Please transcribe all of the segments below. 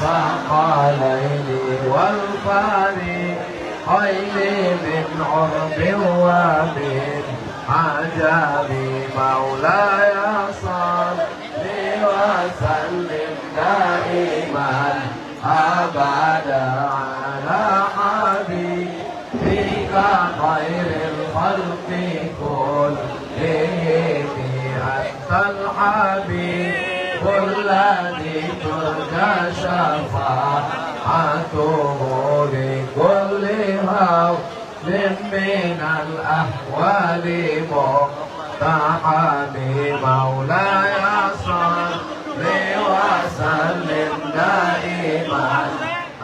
ثقلين والفريقين من عرب ومن عجب مولاي صل وسلم دائما أبدا على حبيبك خير الخلق كلهم أنت الحبيب الذي ترجى شفاعته لكل هول من الأحوال مقتحم مولاي صل وسلم دائما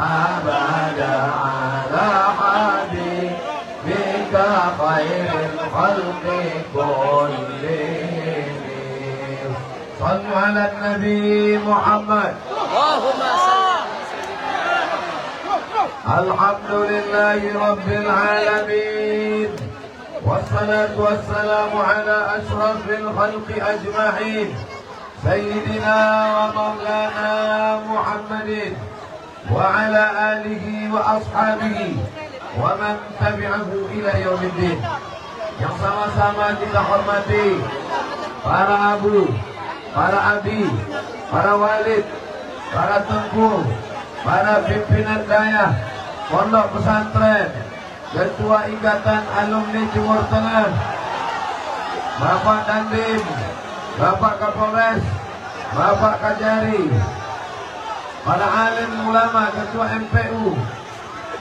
أبدا على حبيبك خير الخلق كلهم. صلوا على النبي محمد. اللهم صل. الحمد لله رب العالمين، والصلاة والسلام على أشرف الخلق أجمعين، سيدنا ومولانا محمد وعلى آله وأصحابه ومن تبعه إلى يوم الدين. Yang sama-sama kita hormati para abu, para abi, para walid, para tengku, para pimpinan daya, pondok pesantren, ketua ikatan alumni Timur Tengah, Bapak Dandim, Bapak Kapolres, Bapak Kajari, para alim ulama, ketua MPU,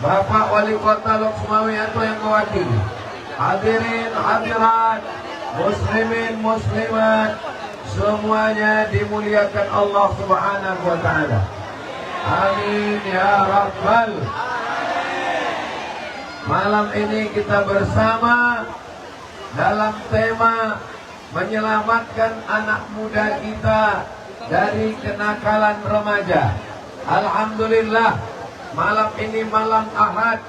Bapak Wali Kota Lok Sumawe atau yang mewakili, hadirin hadirat, muslimin muslimat, semuanya dimuliakan Allah Subhanahu wa taala. Amin ya Rabbal. Malam ini kita bersama dalam tema menyelamatkan anak muda kita dari kenakalan remaja. Alhamdulillah, malam ini malam Ahad,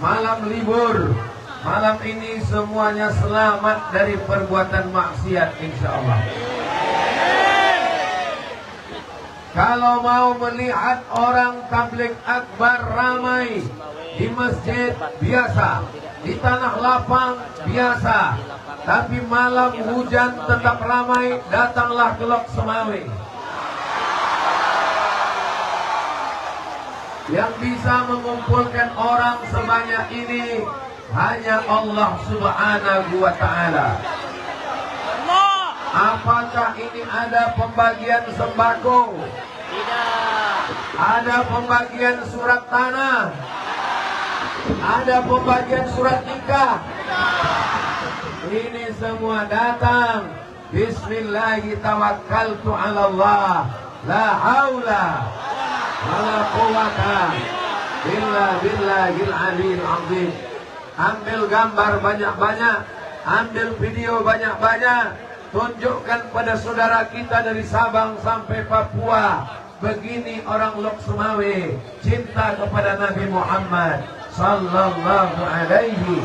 malam libur. Malam ini semuanya selamat dari perbuatan maksiat insyaallah. Kalau mau melihat orang tabligh akbar ramai di masjid biasa, di tanah lapang biasa, tapi malam hujan tetap ramai, datanglah ke Lok Sumawe. Yang bisa mengumpulkan orang sebanyak ini hanya Allah Subhanahu wa taala. Apakah ini ada pembagian sembako? Tidak. Ada pembagian surat tanah? Ada pembagian surat nikah? Ini semua datang Bismillahirrahmanirrahim. Allah, la haula wala quwata illa billahil aliyil azim. Ambil gambar banyak-banyak, ambil video banyak-banyak, tunjukkan pada saudara kita dari Sabang sampai Papua. Begini orang Lok Sumawe cinta kepada Nabi Muhammad sallallahu alaihi.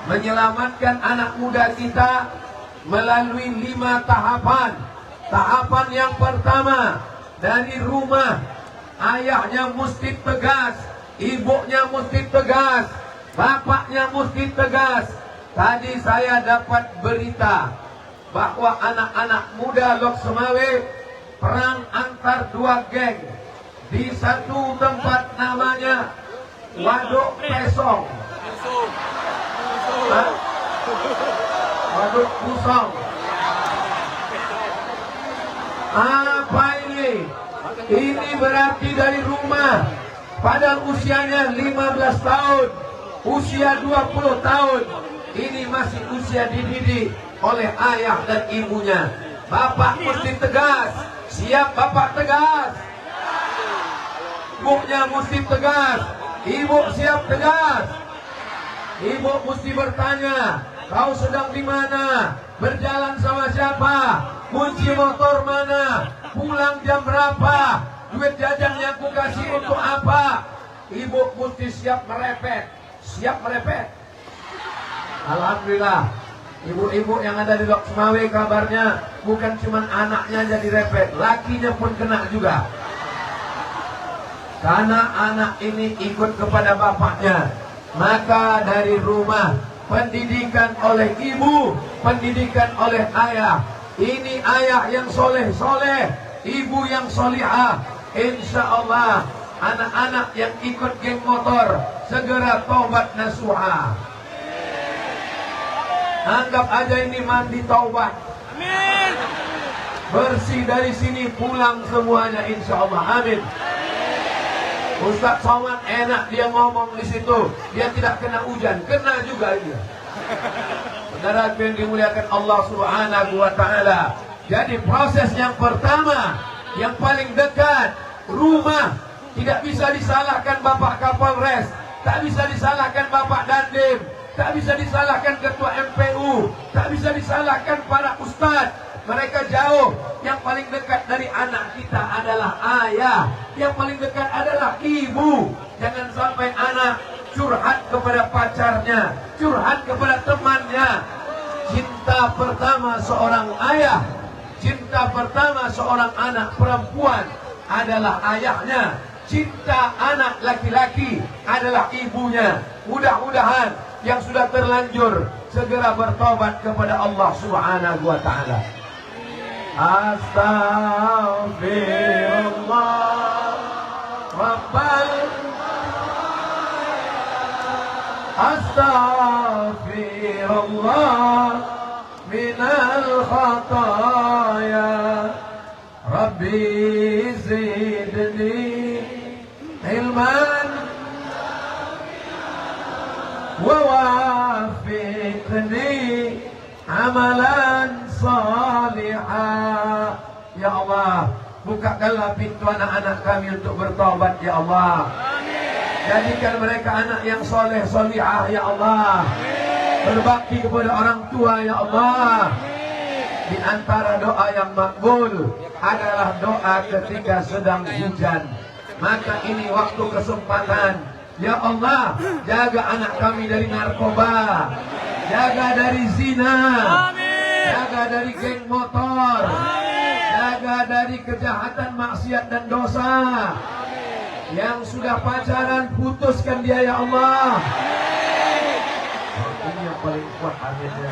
Menyelamatkan anak muda kita melalui 5 tahapan. Tahapan yang pertama, dari rumah ayahnya mesti tegas, ibunya mesti tegas, bapaknya mesti tegas. Tadi saya dapat berita bahwa anak-anak muda Lok Sumawe perang antar 2 geng di satu tempat namanya Waduk Pesong. Waduk Pusong. Apa ini? Ini berarti dari rumah, padahal usianya 15 tahun, usia 20 tahun. Ini masih usia dididik oleh ayah dan ibunya. Bapak mesti tegas. Siap bapak tegas. Ibunya mesti tegas. Ibu siap tegas. Ibu mesti bertanya, kau sedang di mana? Berjalan sama siapa? Kunci motor mana? Pulang jam berapa? Duit jajan yang ku kasih untuk apa? Ibu mesti siap merepet. Siap merepet. Alhamdulillah, ibu-ibu yang ada di Lok Sumawe kabarnya bukan cuma anaknya jadi repet, lakinya pun kena juga. karena anak ini ikut kepada bapaknya, maka dari rumah pendidikan oleh ibu, pendidikan oleh ayah. Ini ayah yang soleh-soleh, ibu yang solihah. Insya Allah anak-anak yang ikut geng motor segera taubat nasuha. Anggap aja ini mandi taubat. Amin. Bersih dari sini, pulang semuanya insya Allah. Amin. Ustaz Somad enak dia ngomong di situ, dia tidak kena hujan, kena juga dia. Saudara yang dimuliakan Allah Subhanahu wa taala. Jadi proses yang pertama, yang paling dekat, rumah. Tidak bisa disalahkan Bapak Kapolres, tak bisa disalahkan Bapak Dandim, tak bisa disalahkan Ketua MPU, tak bisa disalahkan para ustadz. Mereka jauh. Yang paling dekat dari anak kita adalah ayah. Yang paling dekat adalah ibu. Jangan sampai anak curhat kepada pacarnya, curhat kepada temannya. Cinta pertama seorang ayah, cinta pertama seorang anak perempuan adalah ayahnya. Cinta anak laki-laki adalah ibunya. Mudah-mudahan yang sudah terlanjur segera bertobat kepada Allah Subhanahu wa taala. Astaghfirullah Rabbal Astaghfirullah minal khataya Rabbi zidni ilman wa wafiqni amalan salihah. Ya Allah, bukakanlah pintu anak-anak kami untuk bertobat ya Allah. Jadikan mereka anak yang soleh solihah ya Allah. Berbakti kepada orang tua ya Allah. Di antara doa yang makbul adalah doa ketika sedang hujan. Maka ini waktu kesempatan. Ya Allah, jaga anak kami dari narkoba, jaga dari zina, jaga dari geng motor, jaga dari kejahatan, maksiat dan dosa. Yang sudah pacaran, putuskan dia ya Allah. Ini yang paling kuat akhirnya.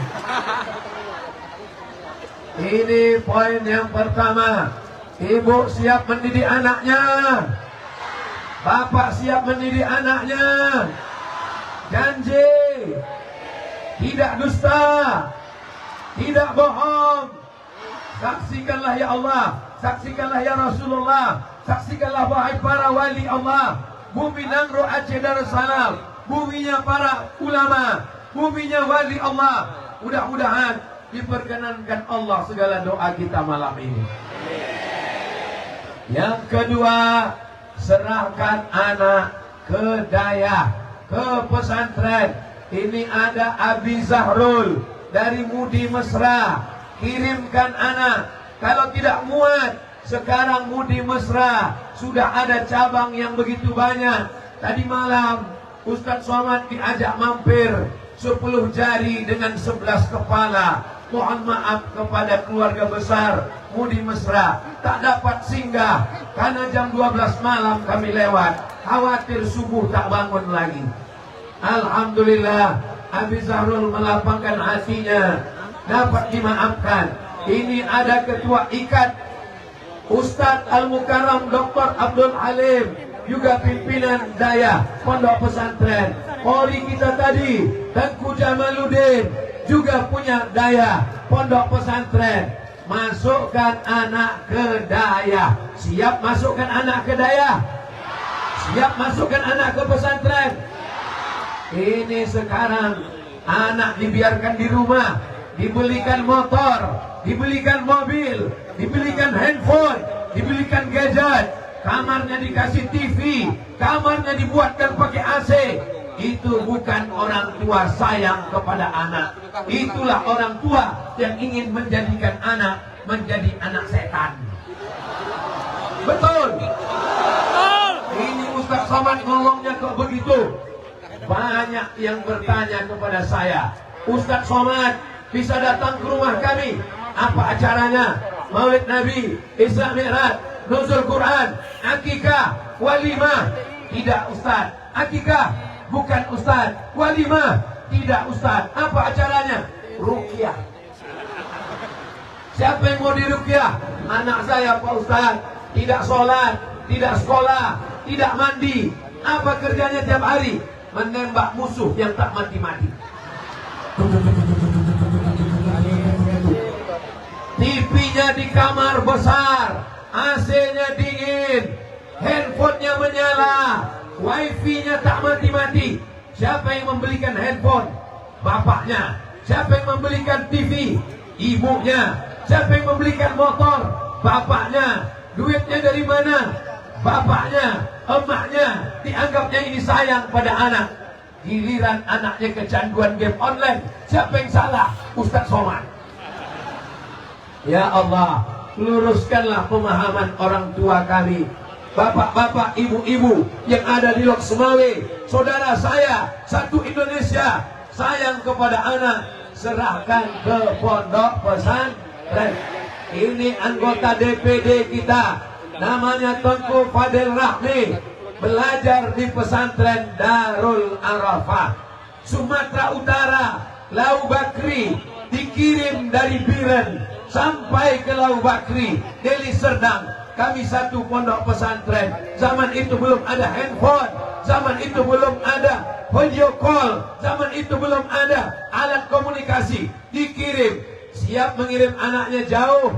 Ini poin yang pertama. Ibu siap mendidik anaknya, bapak siap mendidik anaknya. Janji tidak dusta, tidak bohong. Saksikanlah ya Allah, saksikanlah ya Rasulullah, saksikanlah wahai para wali Allah. Bumi Nangro Aceh Darussalam, buminya para ulama, buminya wali Allah. Mudah-mudahan diperkenankan Allah segala doa kita malam ini. Yang kedua, serahkan anak ke dayah, ke pesantren. Ini ada Abi Zahrul dari Mudi Mesra. Kirimkan anak. Kalau tidak muat, sekarang Mudi Mesra sudah ada cabang yang begitu banyak. Tadi malam Ustaz Somad diajak mampir 10 jari dengan 11 kepala. Mohon maaf kepada keluarga besar Mudi Mesra, tak dapat singgah karena jam 12 malam kami lewat. Khawatir subuh tak bangun lagi. Alhamdulillah, Abi Zahrul melapangkan hatinya, dapat dimaafkan. Ini ada ketua ikat Ustadz Al-Mukarram Dr. Abdul Halim, juga pimpinan daya pondok pesantren. Poli kita tadi Tengku Jamaluddin juga punya daya pondok pesantren. Masukkan anak ke daya. Siap masukkan anak ke daya? Siap masukkan anak ke pesantren? Ini sekarang anak dibiarkan di rumah, dibelikan motor, dibelikan mobil, dibelikan handphone, dibelikan gadget, kamarnya dikasih TV, kamarnya dibuatkan pakai AC. Itu bukan orang tua sayang kepada anak. Itulah orang tua yang ingin menjadikan anak menjadi anak setan. Betul? Ini Ustaz Somad ngomongnya kok begitu? Banyak yang bertanya kepada saya, Ustaz Somad bisa datang ke rumah kami? Apa acaranya? Maulid Nabi, Isra Mi'raj, nuzul Quran, akikah, walimah. Tidak Ustaz. Akikah bukan Ustaz. Walimah tidak Ustaz. Apa acaranya? Ruqyah. Siapa yang mau diruqyah? Anak saya Pak Ustaz. Tidak sholat, tidak sekolah, tidak mandi. Apa kerjanya tiap hari? Menembak musuh yang tak mati-mati. TV-nya di kamar besar, AC-nya dingin, handphonenya menyala, wifi-nya tak mati-mati. Siapa yang membelikan handphone? Bapaknya. Siapa yang membelikan TV? Ibunya. Siapa yang membelikan motor? Bapaknya. Duitnya dari mana? Bapaknya. Emaknya. Dianggapnya ini sayang pada anak. Giliran anaknya kecanduan game online. Siapa yang salah? Ustaz Somad. Ya Allah, luruskanlah pemahaman orang tua kami, bapak-bapak, ibu-ibu yang ada di Lok Sumawe. Saudara saya, satu Indonesia, sayang kepada anak, serahkan ke pondok pesantren. Ini anggota DPD kita, namanya Tengku Fadil Rahmi, belajar di pesantren Darul Arafah, Sumatera Utara, Lau Bakri, dikirim dari Biren sampai ke Lau Bakri, Deli Serdang. Kami satu pondok pesantren. Zaman itu belum ada handphone, zaman itu belum ada video call, zaman itu belum ada alat komunikasi. Dikirim, siap mengirim anaknya jauh.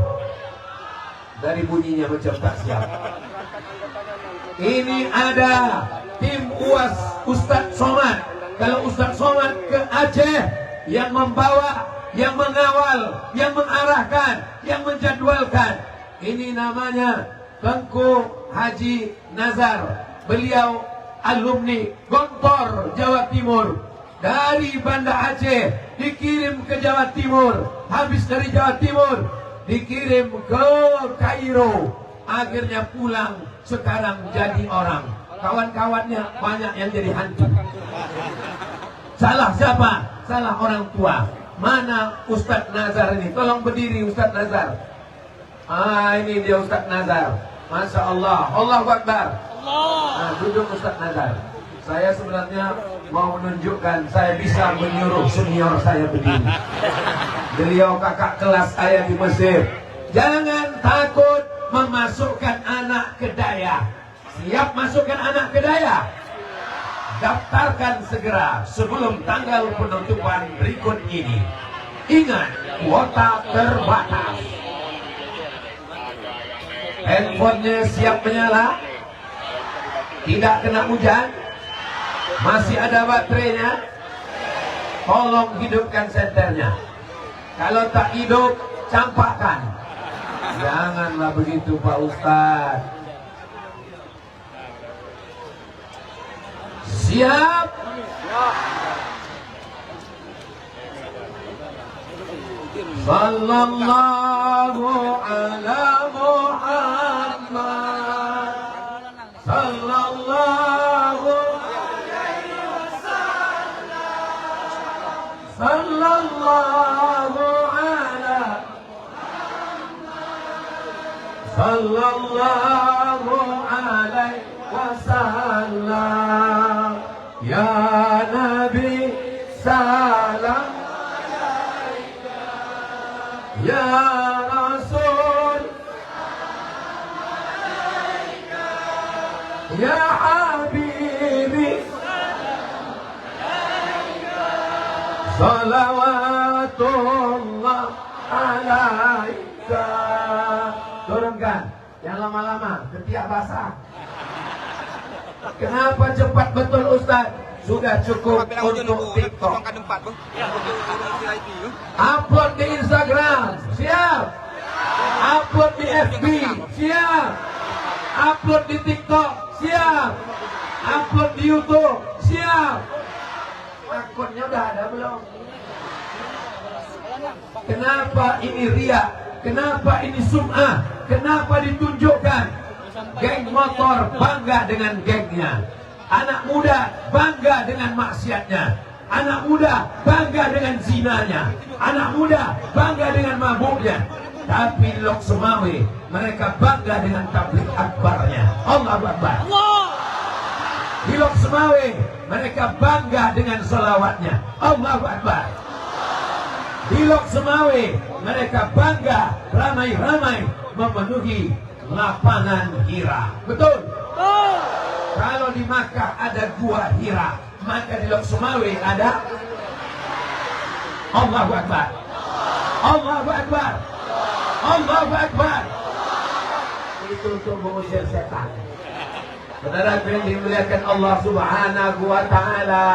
Dari bunyinya macam tak siap. Ini ada tim UAS Ustadz Somad. Kalau Ustadz Somad ke Aceh, yang membawa, yang mengawal, yang mengarahkan, yang menjadwalkan. Ini namanya Tengku Haji Nazar. Beliau alumni Gontor, Jawa Timur. Dari Banda Aceh dikirim ke Jawa Timur. Habis dari Jawa Timur dikirim ke Kairo. Akhirnya pulang, sekarang jadi orang. Kawan-kawannya banyak yang jadi hantu. Salah siapa? Salah orang tua. Mana Ustadz Nazar ini? Tolong berdiri Ustadz Nazar. Ini dia Ustadz Nazar. Masya Allah. Allahu Akbar. Nah, duduk Ustadz Nazar. Saya sebenarnya mau menunjukkan saya bisa menyuruh senior saya berdiri. Beliau kakak kelas saya di Mesir. Jangan takut memasukkan anak ke daya. Siap masukkan anak ke daya? Daftarkan segera sebelum tanggal penutupan berikut ini. Ingat, kuota terbatas. Handphonenya siap menyala? Tidak kena hujan? Masih ada baterainya? Tolong hidupkan senternya. Kalau tak hidup, campakkan. Janganlah begitu Pak Ustadz. Siap? Sallallahu ala Muhammad. Sallallahu alaihi wasallam. Sallallahu ala Sallallahu alaihi wasallam. Ya Nabi salam alaika. Ya Rasul salam alaika. Ya Habibi salam alaika. Salawatullah alaika. Turunkan, yang lama-lama, ketiak basah. Kenapa cepat betul Ustaz? Sudah cukup untuk TikTok. Upload di Instagram, siap. Upload di FB, siap. Upload di TikTok, siap. Upload di YouTube, siap. Akunnya udah ada belum? Kenapa ini riak? Kenapa ini sum'ah? Kenapa ditunjukkan? Geng motor bangga dengan gengnya. Anak muda bangga dengan maksiatnya. Anak muda bangga dengan zinanya. Anak muda bangga dengan mabuknya. Tapi Lok Sumawe mereka bangga dengan tabligh akbarnya. Allahu Akbar. Di Lok Semawe, mereka bangga dengan sholawatnya. Allahu Akbar. Di Lok Semawe, mereka bangga ramai-ramai memenuhi lapangan Hira. Betul? Kalau di Makkah ada gua Hira, maka di Lok Semawe ada Allahu Akbar. Allahu Akbar. Allahu Akbar. Itu untuk mengusir setan. Saudara yang dimuliakan Allah Subhanahu wa taala.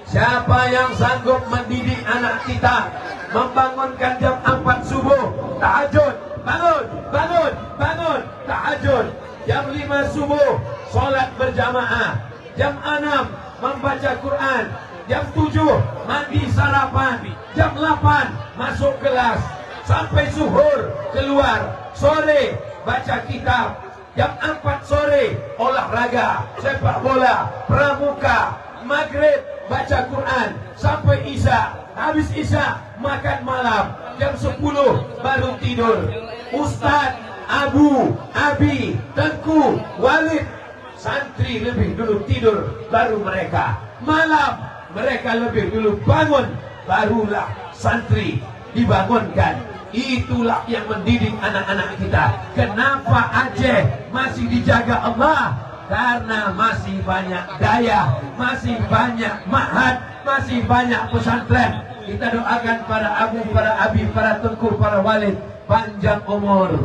Siapa yang sanggup mendidik anak kita, membangunkan jam 4 subuh, tahajud, bangun, bangun, bangun, tahajud. Jam 5 subuh, sholat berjamaah. Jam 6, membaca Quran. Jam 7, mandi sarapan. Jam 8, masuk kelas. Sampai zuhur, keluar. Sore, baca kitab. Jam 4 sore, olahraga, sepak bola, pramuka. Maghrib, baca Quran. Sampai Isya. Habis Isya, makan malam. Jam 10, baru tidur. Ustaz, Abu, Abi, Tengku, Walid, santri lebih dulu tidur, baru mereka. Malam, mereka lebih dulu bangun, barulah santri dibangunkan. Itulah yang mendidik anak-anak kita. Kenapa Aceh masih dijaga Allah? Karena masih banyak daya, masih banyak ma'had, masih banyak pesantren. Kita doakan para Abu, para Abi, para Tengku, para Walid panjang umur.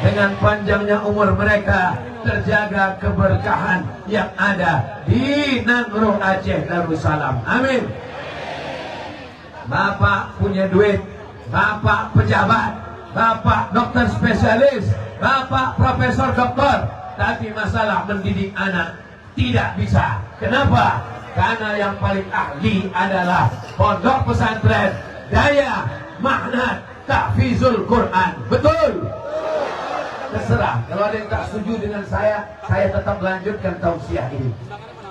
Dengan panjangnya umur mereka terjaga keberkahan yang ada di Nangro Aceh Darussalam. Amin. Bapak punya duit, bapak pejabat, bapak dokter spesialis, bapak profesor doktor, tapi masalah mendidik anak tidak bisa. Kenapa? Karena yang paling ahli adalah pondok pesantren, daya, makna, tahfizul Quran. Betul? Terserah. Kalau ada yang tak setuju dengan saya tetap lanjutkan tausiah ini.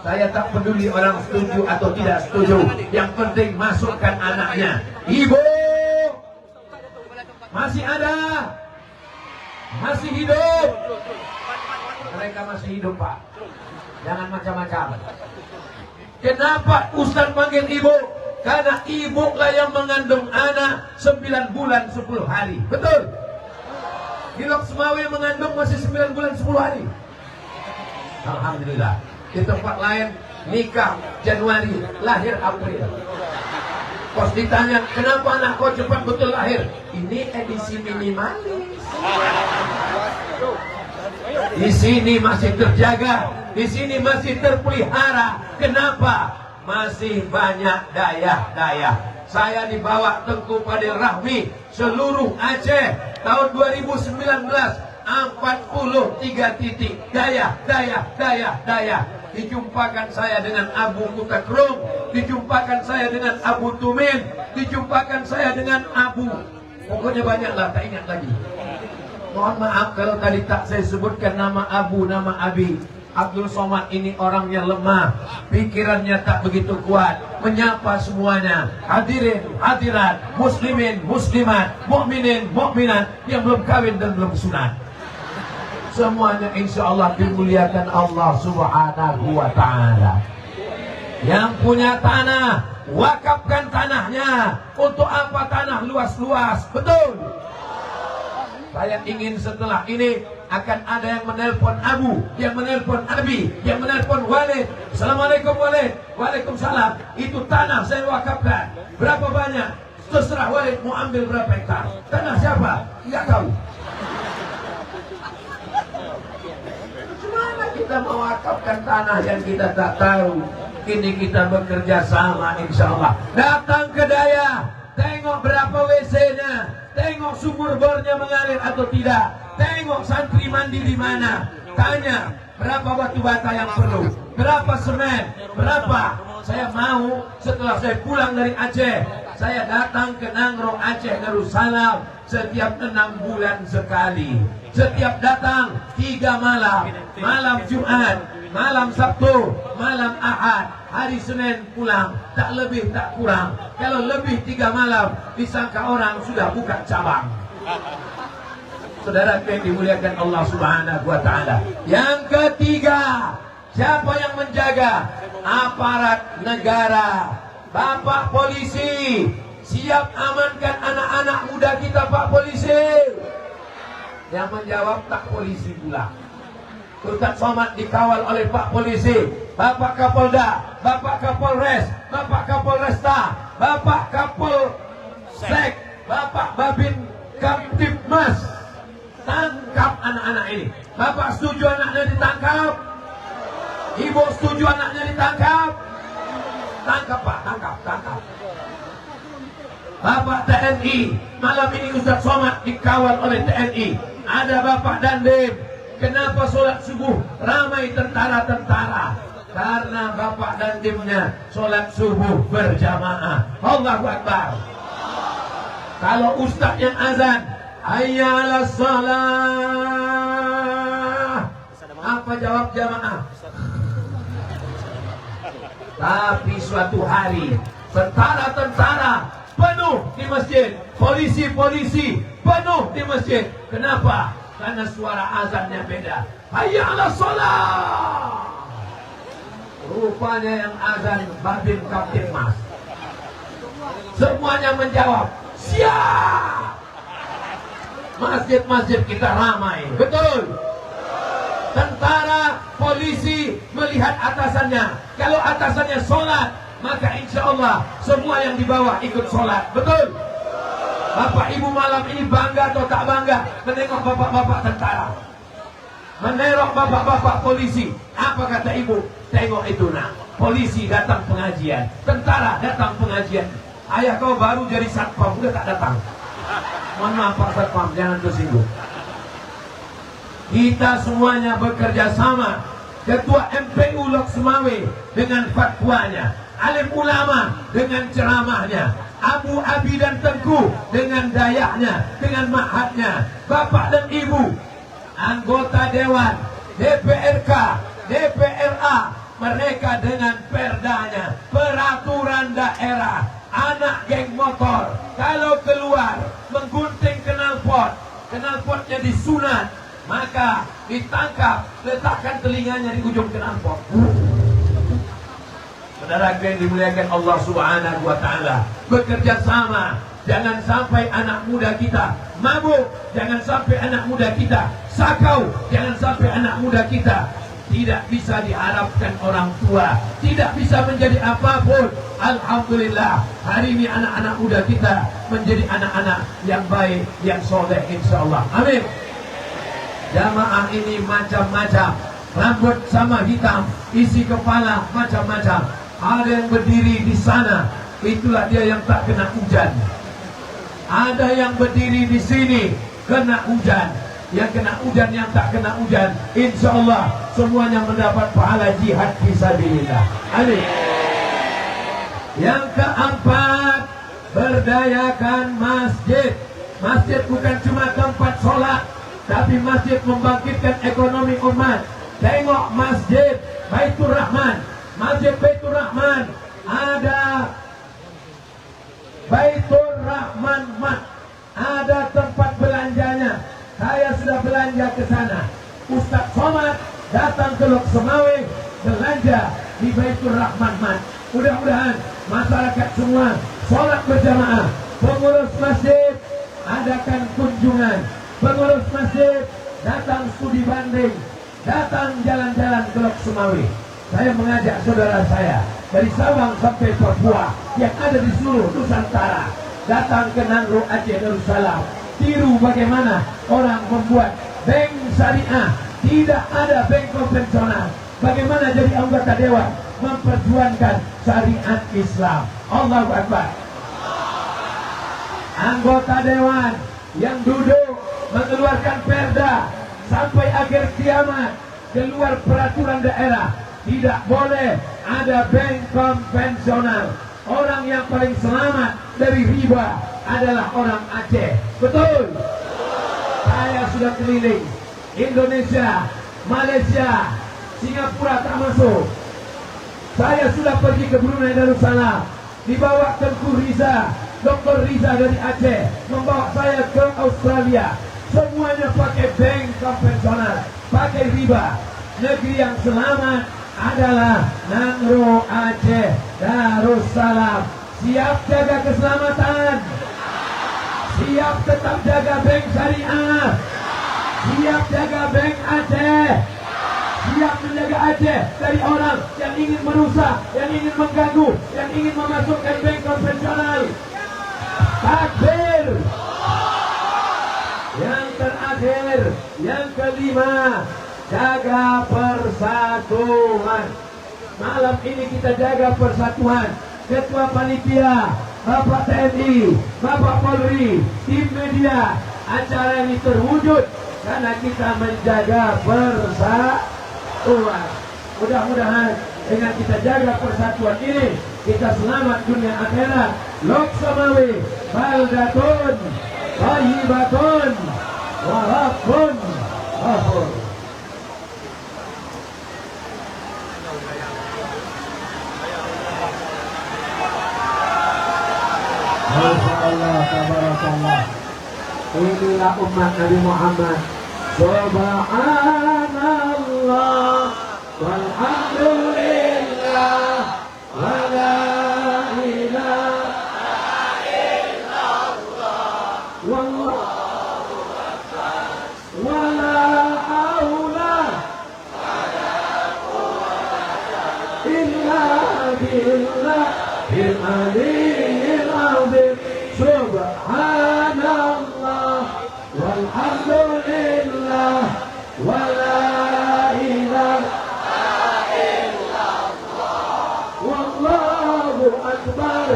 Saya tak peduli orang setuju atau tidak setuju. Yang penting masukkan anaknya. Ibu masih ada, masih hidup. Mereka masih hidup, Pak. Jangan macam-macam. Kenapa Ustaz panggil ibu? Karena ibu lah yang mengandung anak 9 bulan 10 hari. Betul? Di Lok Semawe mengandung masih 9 bulan 10 hari. Alhamdulillah. Di tempat lain nikah Januari, lahir April. Pas ditanya, kenapa anak kau cepat betul lahir? Ini edisi minimalis. Di sini masih terjaga, di sini masih terpelihara. Kenapa? Masih banyak daya-daya. Saya dibawa Tengku Fadil Rahmi seluruh Aceh tahun 2019, 43 titik daya. Dijumpakan saya dengan Abu Mutakrum, dijumpakan saya dengan Abu Tumin, dijumpakan saya dengan Abu. Pokoknya banyaklah, tak ingat lagi. Mohon maaf kalau tadi tak saya sebutkan nama Abu, nama Abi. Abdul Somad ini orangnya lemah, pikirannya tak begitu kuat, menyapa semuanya. Hadirin, hadirat, muslimin, muslimat, mukminin, mukminat yang belum kawin dan belum sunat. Semuanya insya Allah dimuliakan Allah Subhanahu wa ta'ala. Yang punya tanah, wakafkan tanahnya. Untuk apa tanah luas-luas? Betul? Saya ingin setelah ini akan ada yang menelpon Abu, yang menelpon Abi, yang menelpon Walid. Assalamualaikum Walid. Waalaikumsalam. Itu tanah saya wakafkan. Berapa banyak? Terserah Walid mau ambil berapa hektar. Tanah siapa? Enggak tahu. Gimana kita mewakafkan tanah yang kita tak tahu? Ini kita bekerja sama insya Allah. Datang ke daya, tengok berapa WC-nya, tengok sumur bornya mengalir atau tidak, tengok santri mandi di mana, tanya berapa batu bata yang perlu, berapa semen, berapa. Saya mau setelah saya pulang dari Aceh, saya datang ke Nangro Aceh Darussalam setiap 6 bulan sekali. Setiap datang 3 malam, malam Jumat, malam Sabtu, malam Ahad, hari Senin pulang, tak lebih tak kurang. Kalau lebih 3 malam, disangka orang sudah buka cabang. Saudara yang dimuliakan Allah Subhanahu wa taala. Yang ketiga, siapa yang menjaga? Aparat negara. Bapak polisi, siap amankan anak-anak muda kita, Pak Polisi. Yang menjawab tak polisi pula. Ustaz Somad dikawal oleh Pak Polisi, Bapak Kapolda, Bapak Kapolres, Bapak Kapolresta, Bapak Kapolsek, Bapak Babin Kamtibmas. Tangkap anak-anak ini. Bapak setuju anaknya ditangkap? Ibu setuju anaknya ditangkap? Tangkap Pak, tangkap. Bapak TNI, malam ini Ustaz Somad dikawal oleh TNI. Ada Bapak Dandim. Kenapa sholat subuh ramai tentara-tentara? Karena Bapak Dandimnya sholat subuh berjamaah. Allahu Akbar. Kalau Ustaz yang azan, hayya 'alas shalah, apa jawab jamaah? Tapi suatu hari tentara-tentara penuh di masjid, polisi-polisi penuh di masjid. Kenapa? Karena suara azannya beda. Hayya 'alas shalah. Rupanya yang azan Babin Kamtibmas. Semuanya menjawab, siap. Masjid-masjid kita ramai. Betul. Tentara, polisi melihat atasannya. Kalau atasannya sholat, maka insya Allah semua yang di bawah ikut sholat. Betul. Bapak Ibu malam ini bangga atau tak bangga menengok bapak-bapak tentara, menerok bapak-bapak polisi? Apa kata Ibu? Tengok itu nak, polisi datang pengajian, tentara datang pengajian. Ayah kau baru jadi satpam, udah tak datang. Mohon maaf Pak Satpam, jangan tersinggung. Kita semuanya bekerja sama. Ketua MPU Lok Semawe dengan fatwanya, alim ulama dengan ceramahnya, Abu Abi dan Tengku dengan dayahnya, dengan ma'hadnya, Bapak dan Ibu, anggota Dewan, DPRK, DPRA, mereka dengan perdanya, peraturan daerah, anak geng motor, kalau keluar menggunting knalpotnya disunat, maka ditangkap, letakkan telinganya di ujung knalpot. Saudara yang dimuliakan Allah Subhanahu wa taala, bekerja sama. Jangan sampai anak muda kita mabuk, jangan sampai anak muda kita sakau, jangan sampai anak muda kita tidak bisa diharapkan orang tua, tidak bisa menjadi apapun. Alhamdulillah, hari ini anak-anak muda kita menjadi anak-anak yang baik, yang soleh insyaallah. Amin. Jamaah ini macam-macam, rambut sama hitam, isi kepala macam-macam. Ada yang berdiri di sana, itulah dia yang tak kena hujan. Ada yang berdiri di sini, kena hujan. Yang kena hujan, yang tak kena hujan, insya Allah semuanya mendapat pahala jihad fisabilillah. Amin. Yang keempat, berdayakan masjid. Masjid bukan cuma tempat sholat, tapi masjid membangkitkan ekonomi umat. Tengok masjid Baitur Rahman. Masjid Baitur Rahman, ada Baitur Rahman Mat, ada tempat belanjanya. Saya sudah belanja ke sana. Ustaz Somad datang ke Lok Semawe belanja di Baitur Rahman Mat. Mudah-mudahan masyarakat semua sholat berjamaah. Pengurus masjid adakan kunjungan. Pengurus masjid datang studi banding, datang jalan-jalan ke Lok Semawe. Saya mengajak saudara saya dari Sabang sampai Papua yang ada di seluruh Nusantara datang ke Nangro Aceh Darussalam. Tiru bagaimana orang membuat bank syariah, tidak ada bank konvensional. Bagaimana jadi anggota dewan memperjuangkan syariat Islam. Allahu Akbar. Anggota dewan yang duduk mengeluarkan perda sampai akhir kiamat, keluar peraturan daerah. Tidak boleh ada bank konvensional. Orang yang paling selamat dari riba adalah orang Aceh. Betul? Saya sudah keliling Indonesia, Malaysia, Singapura tak masuk. Saya sudah pergi ke Brunei Darussalam, dibawa Tengku Riza, Dr. Riza dari Aceh, membawa saya ke Australia. semuanya pakai bank konvensional, pakai riba. Negeri yang selamat adalah Nangro Aceh Darussalam. Siap jaga keselamatan, siap tetap jaga bank syariah, siap jaga bank Aceh, siap menjaga Aceh dari orang yang ingin merusak, yang ingin mengganggu, yang ingin memasukkan bank konvensional. Takbir. Yang terakhir, yang kelima, jaga persatuan. Malam ini kita jaga persatuan. Ketua Panitia, Bapak TNI, Bapak Polri, tim media, acara ini terwujud karena kita menjaga persatuan. Mudah-mudahan dengan kita jaga persatuan ini, kita selamat dunia akhirat. Lok Samawi, baldatun, thayyibatun, wa rabbun ghafur. Masya Allah, tabarakallah. Inilah umat Nabi Muhammad. Subhanallah walhamdulillah wa la ilaha illallah wallahu akbar wa la haula wa la quwwata illa billahil aliyyil azim. Subhanallah walhamdulillah wa la ilaha illallah wallahu akbar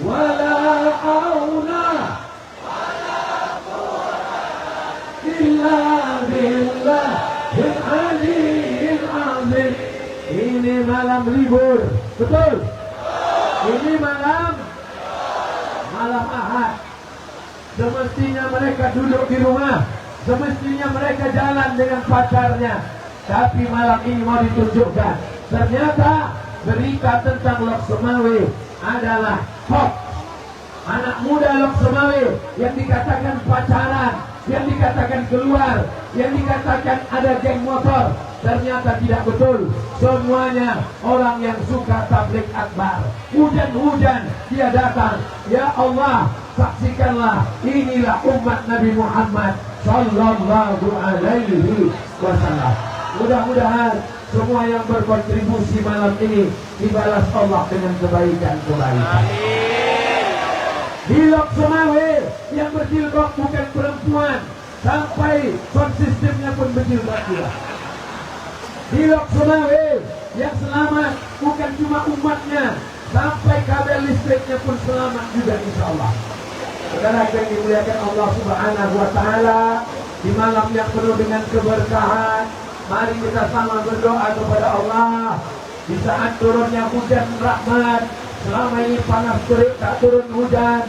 wa la haula wa la quwwata illa billahil aliyyil azim. Ini malam libur, betul? Ini malam Ahad. Semestinya mereka duduk di rumah, semestinya mereka jalan dengan pacarnya. Tapi malam ini mau ditunjukkan, ternyata berita tentang Lok Semawe adalah hoax. Anak muda Lok Semawe yang dikatakan pacaran, yang dikatakan keluar, yang dikatakan ada geng motor, ternyata tidak betul. Semuanya orang yang suka tablik akbar. Hujan-hujan dia datang. Ya Allah, saksikanlah, inilah umat Nabi Muhammad sallallahu alaihi wasallam. Mudah-mudahan semua yang berkontribusi malam ini dibalas Allah dengan kebaikan-kebaikan. Di Lok Semawe yang berjilbab bukan perempuan, sampai konsistemnya pun berjilbab juga. Di Lok Semawe yang selamat bukan cuma umatnya, sampai kabel listriknya pun selamat juga insyaallah. Saudara yang dimuliakan Allah Subhanahu wa taala, di malam yang penuh dengan keberkahan, mari kita sama berdoa kepada Allah. Di saat turunnya hujan rahmat, selama ini panas terik tak turun hujan.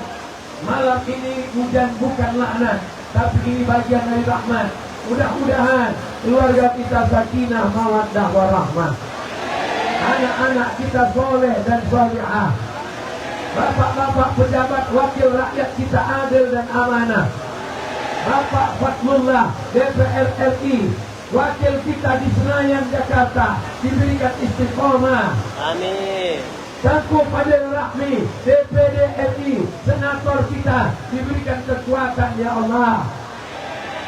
Malam ini hujan bukan laknat, tapi ini bagian dari rahmat. Mudah-mudahan keluarga kita sakinah, mawaddah, warahmah. Anak-anak kita soleh dan salihah. Bapak-bapak pejabat wakil rakyat kita adil dan amanah. Bapak Fatmullah DPR RI, wakil kita di Senayan Jakarta, diberikan istiqomah. Amin. Tengku Fadil Rahmi DPD RI, senator kita diberikan kekuatan ya Allah.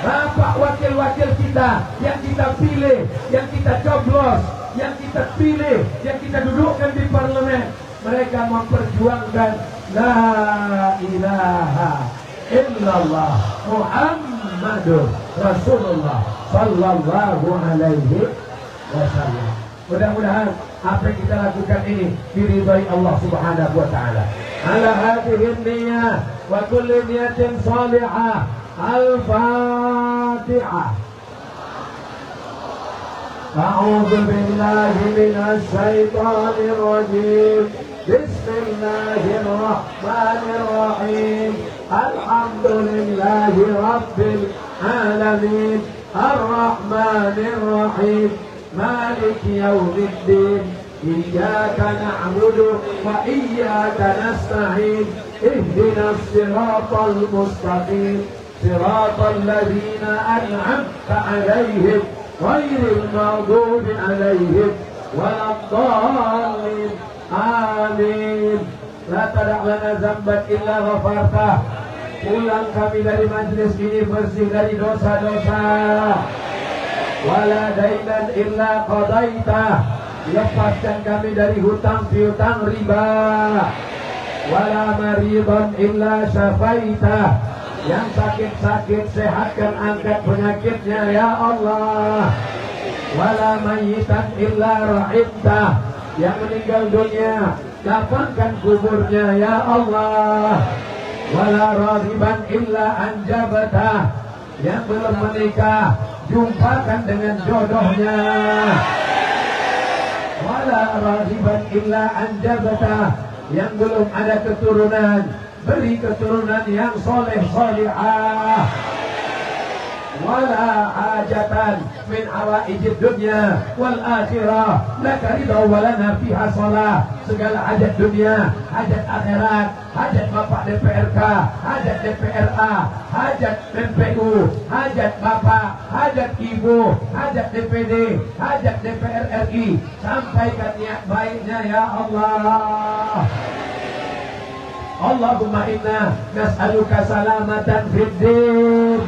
Bapak wakil-wakil kita yang kita pilih, yang kita coblos, yang kita pilih, yang kita dudukkan di parlemen, mereka memperjuangkan la ilaha illallah Muhammadur Rasulullah sallallahu alaihi wasallam. Mudah-mudahan apa yang kita lakukan ini diridhai Allah Subhanahu wa taala. Ala hadhihi niyyah wa kulli niyatin salihah. Al-Fatihah. A'udzu billahi minasy syaithanir rajim. Bismillahirrahmanirrahim. Alhamdulillahi rabbil alamin. Ar-Rahmanir Rahim. مالك يوم الدين إياك نعبد وإياك نستعين اهدنا الصراط المستقيم صراط الذين ladzina an'amta 'alaihim ghairil maghdubi 'alaihim waladdallin. Amin. La tada' lana dzamban illa ghafartah. Pulang kami dari majlis ini bersih dari dosa-dosa. Wala dainan illa qadaitah. Lepaskan kami dari hutang piutang riba. Wala maridan illa syafaitah. Yang sakit-sakit sehatkan, angkat penyakitnya ya Allah. Wala mayyitan illa rahimtah. Yang meninggal dunia, lapangkan kuburnya ya Allah. Wala raghiban illa anjabatah. Yang belum menikah, jumpakan dengan jodohnya. Wala raghiban illa anjabatah. Yang belum ada keturunan, beri keturunan yang soleh solihah. Wala hajatan min hawaijid dunya wal akhirah laka ridha wa lana fiha salah. Segala hajat dunia, hajat akhirat, hajat Bapak DPRK, hajat DPRA, hajat MPU, hajat Bapak, hajat Ibu, hajat DPD, hajat DPR RI, sampaikan niat baiknya ya Allah. Allahumma inna nas'aluka salamatan fid din.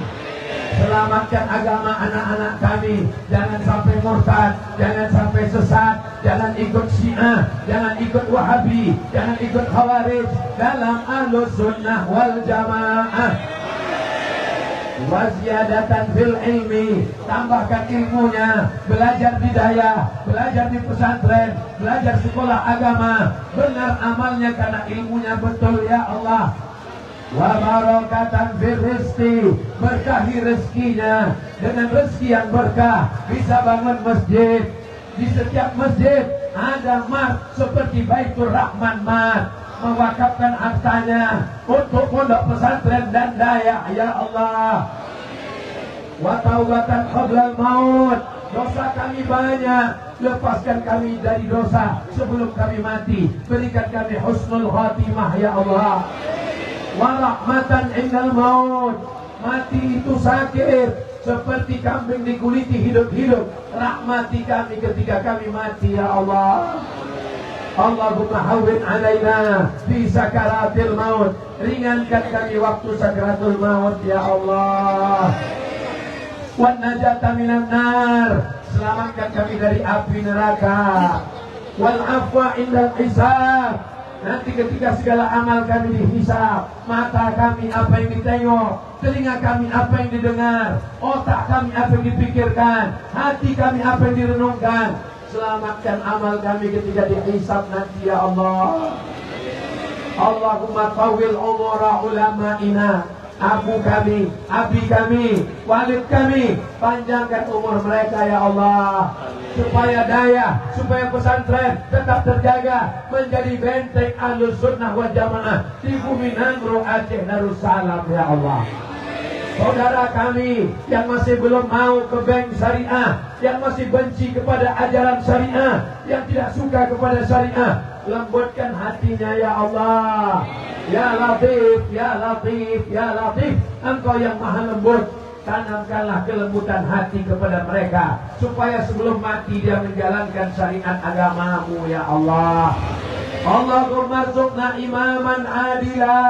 Selamatkan agama anak-anak kami. Jangan sampai murtad, jangan sampai sesat, jangan ikut Syiah, jangan ikut Wahabi, jangan ikut Khawarij. Dalam Ahlus Sunnah wal Jamaah. Waziyadatan fil ilmi. Tambahkan ilmunya. Belajar bidayah, belajar di pesantren, belajar sekolah agama. Benar amalnya karena ilmunya betul ya Allah. Wa barakatan fil rizqi. Berkahi rezekinya. Dengan rezeki yang berkah bisa bangun masjid. Di setiap masjid ada mat seperti Baitur Rahman mat. Mewakafkan hartanya untuk pondok pesantren dan daya ya Allah. Wa taubatan qablal maut. Dosa kami banyak, lepaskan kami dari dosa sebelum kami mati. Berikan kami husnul khatimah ya Allah. Wa rahmatan indal maut. Mati itu sakit, seperti kambing dikuliti hidup-hidup. Rahmati kami ketika kami mati ya Allah. Allahumma hawwin alaina fi sakaratil maut. Ringankan kami waktu sakaratul maut ya Allah. Wan najata minan nar. Selamatkan kami dari api neraka. Wal afwa indal hisab. Nanti ketika segala amal kami dihisab, mata kami apa yang ditengok, telinga kami apa yang didengar, otak kami apa yang dipikirkan, hati kami apa yang direnungkan. Selamatkan amal kami ketika dihisab nanti ya Allah. Allahumma tawil umura ulama'ina. Abu kami, abi kami, walid kami, panjangkan umur mereka ya Allah. Supaya daya, supaya pesantren tetap terjaga, menjadi benteng Ahlus Sunnah wal Jamaah di bumi Nangro, Aceh, Darussalam ya Allah. Saudara kami yang masih belum mau ke bank syariah, yang masih benci kepada ajaran syariah, yang tidak suka kepada syariah, lembutkan hatinya ya Allah. Ya Latif, ya Latif, ya Latif, Engkau yang maha lembut. Tanamkanlah kelembutan hati kepada mereka, supaya sebelum mati dia menjalankan syariat agamamu ya Allah. Allahumma rzuqna imaman adila.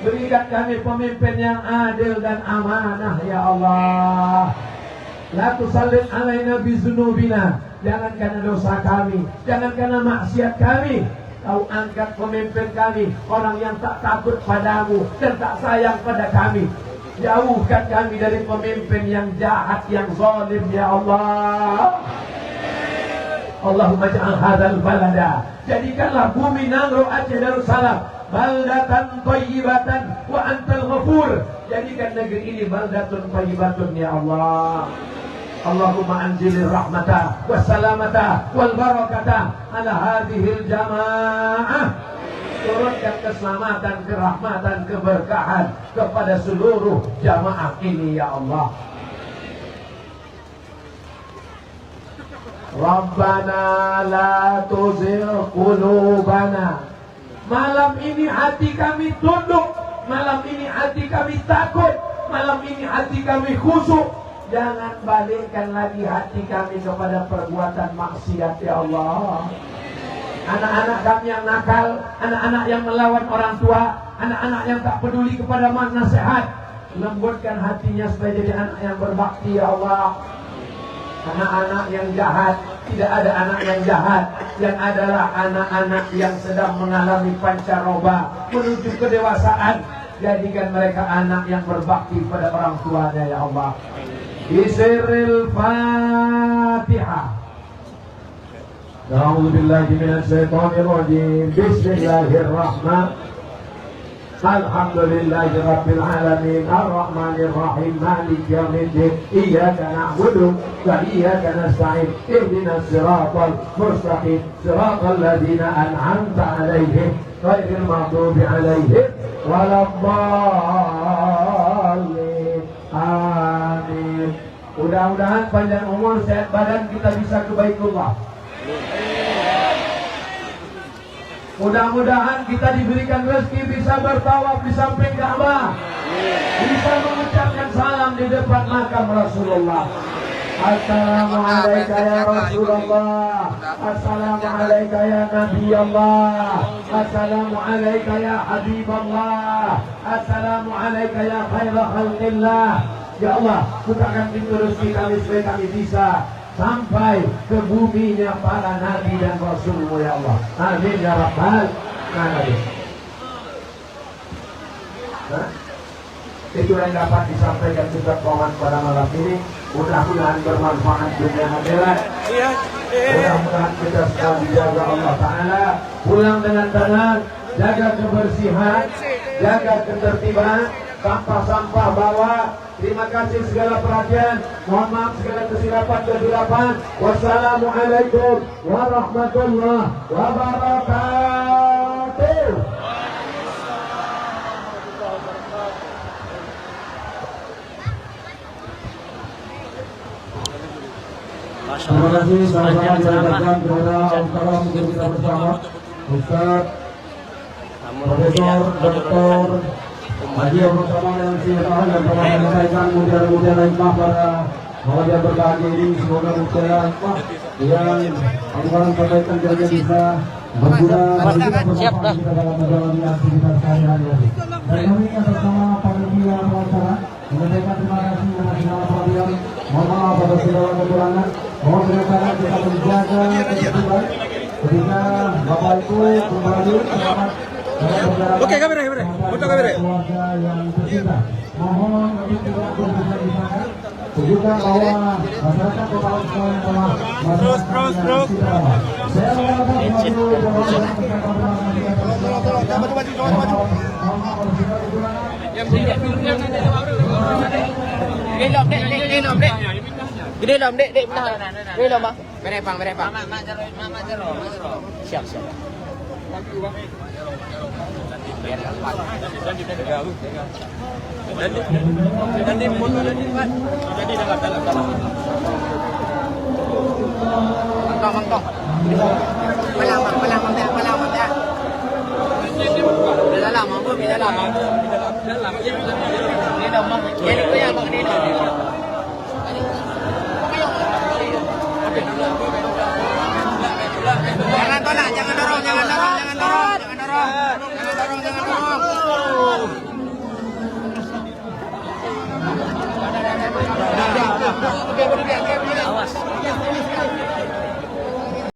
Berikan kami pemimpin yang adil dan amanah ya Allah. La tusallit alaina bizunubina. Jangan karena dosa kami, jangan karena maksiat kami. Kau angkat pemimpin kami, orang yang tak takut padamu dan tak sayang pada kami. Jauhkan kami dari pemimpin yang jahat, yang zalim ya Allah. Allahumma ja'al hadzal balada. Jadikanlah bumi Nangro, Aceh, Darussalam baldatan thayyibatan wa antal ghafur. Jadikan negeri ini baldatun thayyibatun ya Allah. Allahumma anzilir rahmata wassalamata wal barakata ala hadhil jamaah. Turunkan keselamatan, kerahmatan, keberkahan kepada seluruh jamaah ini ya Allah. Rabbana la tuzigh qulubana. Malam ini hati kami tunduk, malam ini hati kami takut, malam ini hati kami khusyuk. Jangan balikkan lagi hati kami kepada perbuatan maksiat, ya Allah. Anak-anak kami yang nakal, anak-anak yang melawan orang tua, anak-anak yang tak peduli kepada nasihat, lembutkan hatinya supaya jadi anak yang berbakti, ya Allah. Anak-anak yang jahat, tidak ada anak yang jahat, yang adalah anak-anak yang sedang mengalami pancaroba menuju kedewasaan. Jadikan mereka anak yang berbakti pada orang tuanya, ya Allah. Bisiril Fatihah. A'udzu billahi minasy syaithanir rajim. Bismillahirrahmanirrahim. Alhamdulillahi rabbil alamin arrahmanir rahim maliki yaumiddin iyyaka na'budu wa iyyaka nasta'in ihdinas siratal mustaqim siratal ladzina an'amta 'alaihim ghairil maghdubi 'alaihim waladdallin. Amin. Mudah-mudahan panjang umur, sehat badan, kita bisa ke Baitullah. Mudah-mudahan kita diberikan rezeki bisa bertawaf di samping Ka'bah, bisa mengucapkan salam di depan makam Rasulullah. Assalamualaikum ya Rasulullah, Assalamualaikum ya Nabi Allah, Assalamualaikum ya Habiballah, Assalamualaikum ya khaira khalqillah. Ya Allah, bukakan pintu rezeki kami supaya kami bisa sampai ke buminya para nabi dan rasulmu, ya Allah. Amin ya rabbal alamin. Itu yang dapat disampaikan juga kawan pada malam ini. Mudah-mudahan bermanfaat dunia akhirat. Mudah-mudahan kita semua dijaga Allah Ta'ala. Pulang dengan tenang, jaga kebersihan, jaga ketertiban, sampah-sampah bawa. Terima kasih segala perhatian. Mohon maaf segala kesilapan kehilafan. Wassalamualaikum warahmatullahi wabarakatuh. Terima kasih sama-sama dilakukan kepada Ustaz mungkin kita bersama Ustaz Profesor Dr. Haji bersama dengan siapa yang telah menyampaikan mudah-mudahan hikmah pada malam yang berbahagia ini. Semoga mudah hikmah yang Al-Quran sampaikan kiranya bisa berguna bagi kita bersama kita dalam menjalani aktivitas sehari-hari. Dan kami atas nama panitia pelaksana menyampaikan terima kasih atas segala perhatian. Mohon maaf atas segala kekurangan. Mohon berkenan kita menjaga ketertiban ketika Bapak Ibu kembali selamat. Oke, kamera. Foto kamera. Keluarga yang tercinta. Mohon untuk tidak berbuka di sana. Juga bahwa masyarakat Kota Uskal yang telah terus. Saya mengatakan Gede dong, dek, gede dong, Bang. Berepang. Siap. Dan foto dan Pak. Jadi dalam. Mantap. Malam dah. Di dalam. Ini dong, Bang. Ini punya Bang, ini dong. Jangan tolak, jangan dorong. Jangan dorong.